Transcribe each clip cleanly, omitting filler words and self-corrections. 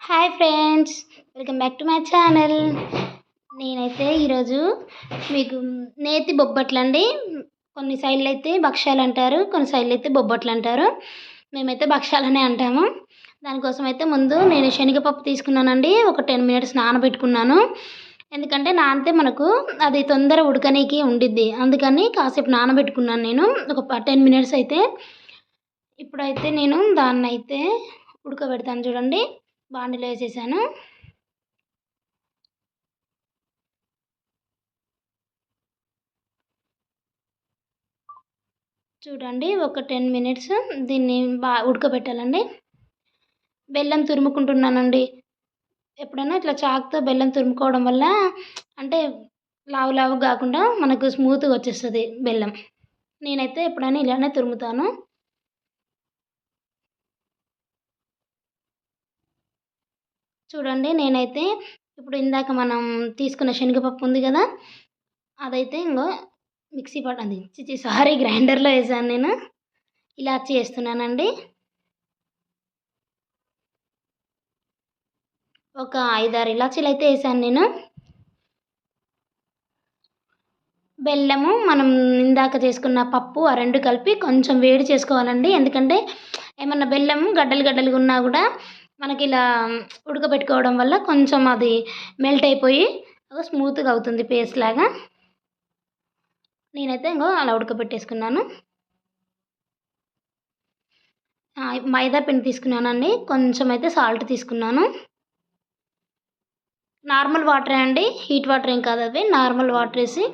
Hi friends, welcome back to my channel. నేనైతే ఈరోజు మీకు నేతి బొబ్బట్లు అండి. కొన్ని సైడ్లు అయితే భక్ష్యాలు అంటారు, కొన్ని సైడ్లు అయితే బొబ్బట్లు అంటారు. మేమైతే భక్ష్యాలనే అంటాము. దానికోసం అయితే ముందు నేను శనగపప్పు తీసుకున్నానండి. ఒక 10 మినిట్స్ నానబెట్టుకున్నాను. ఎందుకంటే నానితే మనకు అది తొందర ఉడకనీకి ఉండిద్ది, అందుకని కాసేపు నానబెట్టుకున్నాను నేను ఒక 10 మినిట్స్ అయితే. ఇప్పుడైతే నేను దాన్ని అయితే ఉడకబెడతాను. చూడండి, బాండిలో వేసేసాను. చూడండి, ఒక 10 మినిట్స్ దీన్ని బాగా ఉడకబెట్టాలండి. బెల్లం తురుముకుంటున్నానండి. ఎప్పుడైనా ఇట్లా చాకుతో బెల్లం తురుముకోవడం వల్ల అంటే లావు లావు కాకుండా మనకు స్మూత్గా వచ్చేస్తుంది బెల్లం. నేనైతే ఎప్పుడైనా ఇలానే తురుముతాను. చూడండి, నేనైతే ఇప్పుడు ఇందాక మనం తీసుకున్న శనగపప్పు ఉంది కదా, అదైతే ఇంకో మిక్సీ పట్టండి సారీ గ్రైండర్లో వేసాను నేను. ఇలాచి వేస్తున్నానండి. ఒక 5-6 ఇలాచీలు అయితే వేసాను నేను. బెల్లము మనం ఇందాక చేసుకున్న పప్పు ఆ రెండు కలిపి కొంచెం వేడి చేసుకోవాలండి. ఎందుకంటే ఏమన్నా బెల్లం గడ్డలు గడ్డలుగా ఉన్నా కూడా మనకి ఇలా ఉడకబెట్టుకోవడం వల్ల కొంచెం అది మెల్ట్ అయిపోయి స్మూత్గా అవుతుంది పేస్ట్ లాగా. నేనైతే ఇంకో అలా ఉడకబెట్టేసుకున్నాను. మైదా పిండి తీసుకున్నానండి. కొంచెం అయితే సాల్ట్ తీసుకున్నాను. నార్మల్ వాటరే అండి, హీట్ వాటర్ ఏం కాదు, అవి నార్మల్ వాటర్ వేసి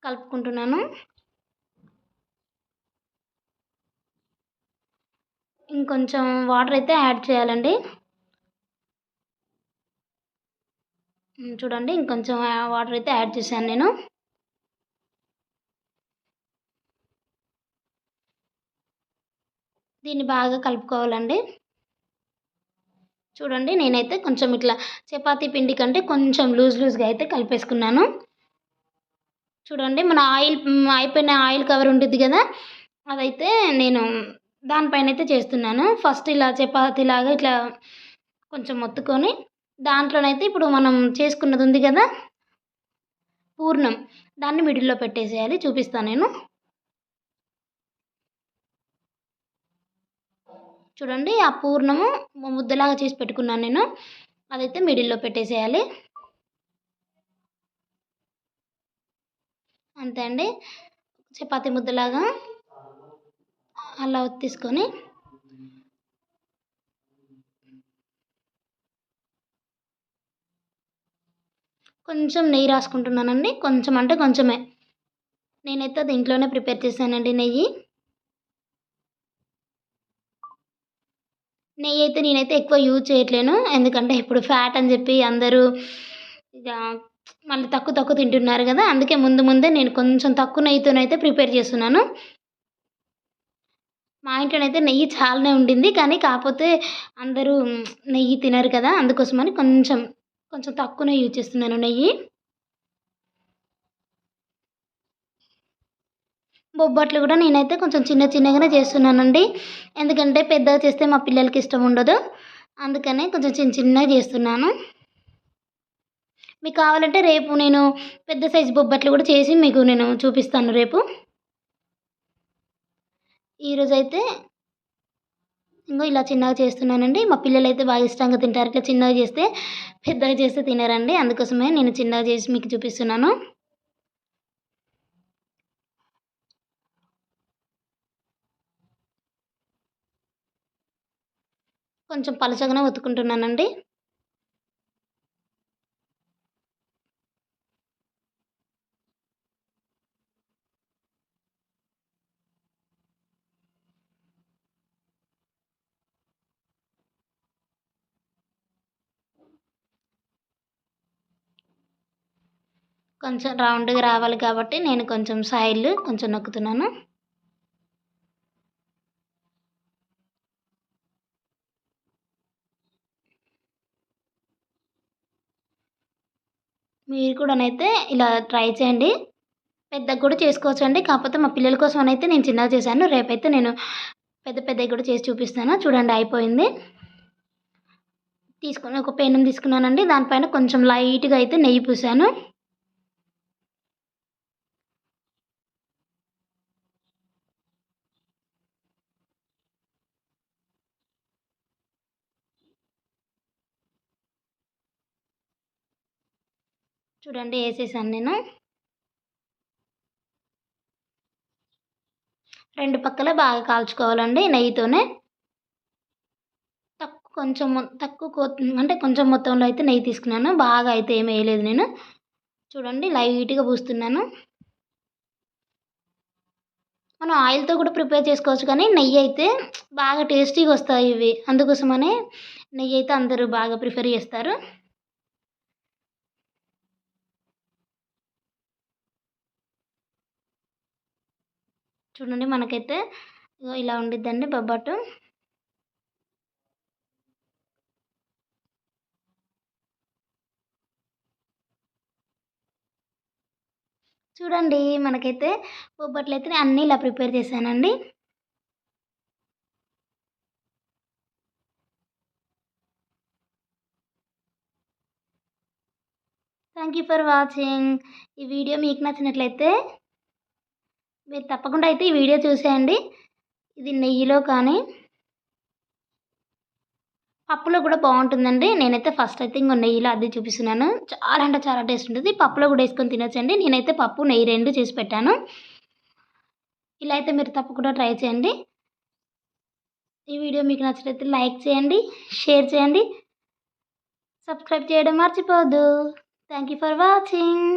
కలుపుకుంటున్నాను. ఇంకొంచెం వాటర్ అయితే యాడ్ చేయాలండి. చూడండి, ఇంకొంచెం వాటర్ అయితే యాడ్ చేశాను నేను. దీన్ని బాగా కలుపుకోవాలండి. చూడండి, నేనైతే కొంచెం ఇట్లా చపాతీ పిండి కంటే కొంచెం లూజ్గా అయితే కలిపేసుకున్నాను. చూడండి, మన అయిపోయిన ఆయిల్ కవర్ ఉంటుంది కదా, అదైతే నేను దానిపైన అయితే చేస్తున్నాను. ఫస్ట్ ఇలా చపాతీలాగా ఇట్లా కొంచెం మొత్తుకొని దాంట్లోనైతే ఇప్పుడు మనం చేసుకున్నది ఉంది కదా పూర్ణం, దాన్ని మిడిల్లో పెట్టేసేయాలి. చూపిస్తాను నేను. చూడండి, ఆ పూర్ణము ముద్దలాగా చేసి పెట్టుకున్నాను నేను, అదైతే మిడిల్లో పెట్టేసేయాలి. అంతే అండి. చపాతీ ముద్దలాగా అలా తీసుకొని కొంచెం నెయ్యి రాసుకుంటున్నానండి. కొంచెం అంటే కొంచెమే. నేనైతే అది ఇంట్లోనే ప్రిపేర్ చేశానండి నెయ్యి. నెయ్యి అయితే నేనైతే ఎక్కువ యూజ్ చేయట్లేను. ఎందుకంటే ఇప్పుడు ఫ్యాట్ అని చెప్పి అందరూ ఇక మళ్ళీ తక్కువ తక్కువ తింటున్నారు కదా, అందుకే ముందే నేను కొంచెం తక్కువ నెయ్యితోనైతే ప్రిపేర్ చేస్తున్నాను. మా ఇంట్లోనైతే నెయ్యి చాలానే ఉండింది, కానీ కాకపోతే అందరూ నెయ్యి తినరు కదా, అందుకోసమని కొంచెం కొంచెం తక్కువనే యూజ్ చేస్తున్నాను నెయ్యి. బొబ్బట్లు కూడా నేనైతే కొంచెం చిన్నగానే చేస్తున్నానండి. ఎందుకంటే పెద్దగా చేస్తే మా పిల్లలకి ఇష్టం ఉండదు, అందుకనే కొంచెం చిన్నగా చేస్తున్నాను. మీకు కావాలంటే రేపు నేను పెద్ద సైజు బొబ్బట్లు కూడా చేసి మీకు నేను చూపిస్తాను రేపు. ఈరోజైతే ఇంకో ఇలా చిన్నగా చేస్తున్నానండి. మా పిల్లలైతే బాగా ఇష్టంగా తింటారు. ఇట్లా చిన్నగా చేస్తే, పెద్దగా చేస్తే తినరండి, అందుకోసమే నేను చిన్నగా చేసి మీకు చూపిస్తున్నాను. కొంచెం పలచగానే ఒత్తుకుంటున్నానండి. కొంచెం రౌండ్గా రావాలి కాబట్టి నేను కొంచెం సైడ్లు కొంచెం నొక్కుతున్నాను. మీరు కూడానైతే ఇలా ట్రై చేయండి. పెద్దగా కూడా చేసుకోవచ్చండి, కాకపోతే మా పిల్లల కోసం అయితే నేను చిన్నగా చేశాను. రేపైతే నేను పెద్దవి కూడా చేసి చూపిస్తాను. చూడండి, అయిపోయింది. తీసుకొని ఒక పెనం తీసుకున్నానండి. దానిపైన కొంచెం లైట్‌గా అయితే నెయ్యి పూసాను. చూడండి ఏసేసాను నేను. 2 పక్కల బాగా కాల్చుకోవాలండి నెయ్యితోనే. కొంచెం తక్కువ అంటే కొంచెం మొత్తంలో అయితే నెయ్యి తీసుకున్నాను. బాగా అయితే ఏమి వేయలేదు నేను. చూడండి లైట్‌గా పూస్తున్నాను. మనం ఆయిల్‌తో కూడా ప్రిపేర్ చేసుకోవచ్చు కానీ నెయ్యయితే బాగా టేస్టీగొస్తాయి ఇవి. అందుకోసమనే నెయ్యయితే అందరూ బాగా ప్రిఫర్ చేస్తారు. చూడండి మనకైతే ఇగో ఇలా ఉండిద్దండి బొబ్బట్టు. చూడండి మనకైతే బొబ్బట్లయితే అన్నీ ఇలా ప్రిపేర్ చేశానండి. Thank you for watching. ఈ వీడియో మీకు నచ్చినట్లయితే మీరు తప్పకుండా అయితే ఈ వీడియో చూసేయండి. ఇది నెయ్యిలో కానీ, పప్పులో కూడా బావుంటుందండి. నేనైతే ఫస్ట్ అయితే ఇంగో నెయ్యిలో అద్ది చూపిస్తున్నాను. చాలా అంటే చాలా టేస్ట్ ఉంటది. పప్పులో కూడా ఏసుకొని తినొచ్చండి. నేనైతే పప్పు, నెయ్యి 2 చేసి పెట్టాను. ఇలా అయితే మీరు తప్పకుండా ట్రై చేయండి. ఈ వీడియో మీకు నచ్చినట్లయితే లైక్ చేయండి, షేర్ చేయండి, సబ్స్క్రైబ్ చేయడం మర్చిపోవద్దు. Thank you for watching.